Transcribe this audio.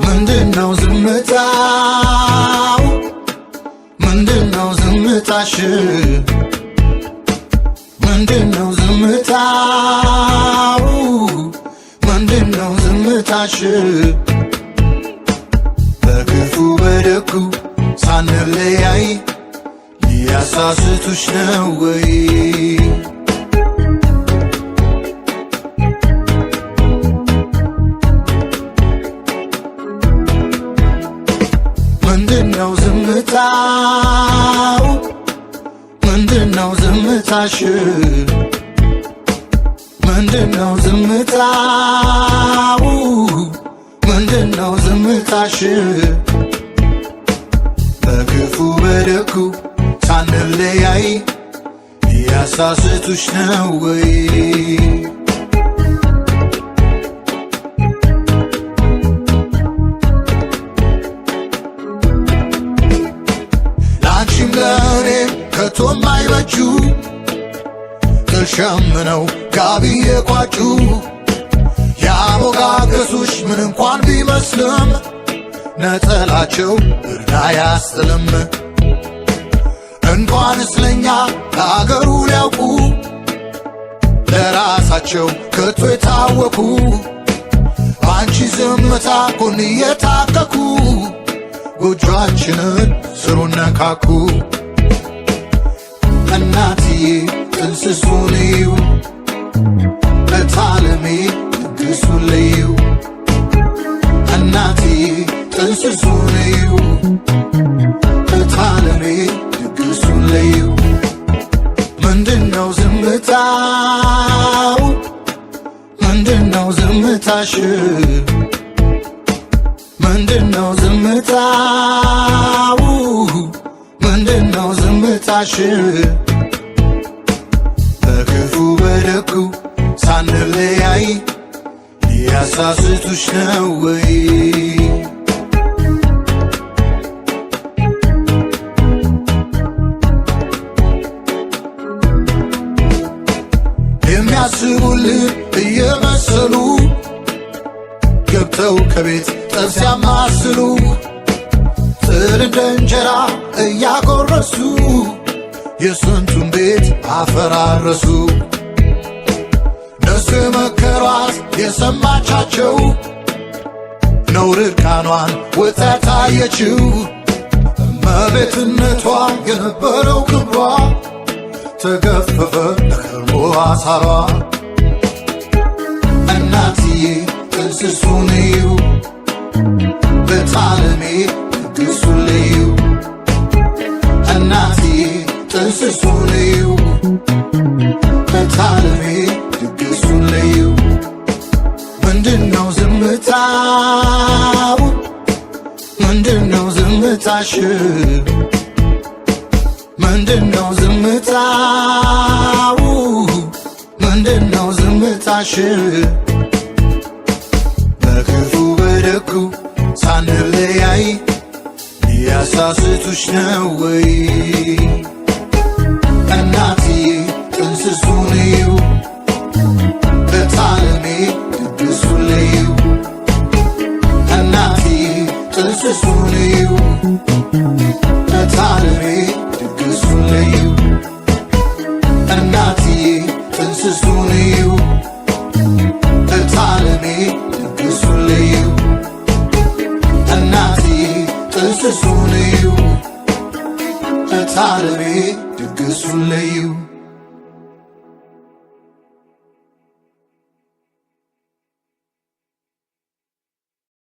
ምንድነው ዝምታው? ምንድነው ዝምታሽ? ምንድነው ዝምታው? ምንድነው ዝምታሽ? በክፉ በደጉ ሳንለያይ ሊያሳስቱሽ ነው ወይ? ምንድነው ዝምታው? ምንድነው ዝምታሽ? ምንድነው ዝምታው? ምንድነው ዝምታሽ? በክፉ በደጉ ሳንለያይ ሊያሳስቱሽ ነው ወይ? ላንቺም ለእኔም ከቶ ማይበጁ ተሸምነው ጋቢ የቋጩ ያሞጋገሱሽ ምን እንኳን ቢመስልም ነጠላቸው እርዳ ያስጥልም። እንኳንስ ለኛ ለአገሩ ሊያውቁ ለራሳቸው ከቶ የታወቁ በአንቺ ዝምታ ጎን እየታከኩ ጎጆአችንን ስሩን ነካኩ። እናትዬ ጥንስሱን እዩ፣ እታለሜ ድግሱን ልዩ። እናትዬ ጥንስሱን እዩ፣ እታለሜ ድግሱን ልዩ። ምንድነው ዝምታው? ምንድነው ዝምታሽ? ምንድነው ዝምታው? ምንድነው ዝምታሽ? በክፉ በደጉ ሳንለያይ ሊያሳስቱሽ ነው ወይ? የሚያስቡልን እየመሰሉ ገብተው ከቤት ጠብ ሲያማስሉ ጥል እንደ እንጀራ እያጎረሱ የስንቱን ቤት አፈራረሱ። እነሱ የመከሯት የሰማቻቸው ነውር እርቃኗን ወጥታ ታየችው። እመቤትነቷ የነበረው ክብሯ ተገፈፈ ለከርሞ አሳሯ። እናትዬ ጥንስሱን እዩ፣ በጣለሜ ድግሱን ልዩ። እናትዬ ጥንስሱን እዩ፣ በጣለሜ ድግሱን ልዩ። ምንድነው ዝምታው? ምንድነው ዝምታሽ? ምንድነው ዝምታው? ምንድነው ዝምታሽ? በክፉ በደጉ ሳንለያይ ሊያሳስቱሽ ነው ወይ? እናትዬ ጥንስሱን እዩ፣ በጣለሜ ድግሱን ልዩ። እናትዬ ጥንስሱን እዩ፣ በጣለሜ ድግሱን ልዩ። እናትዬ ጥንስሱን እዩ፣ በጣለሜ ድግሱን ልዩ። እናትዬ ጥንስሱን እዩ፣ በጣለሜ ድግሱን ልዩ።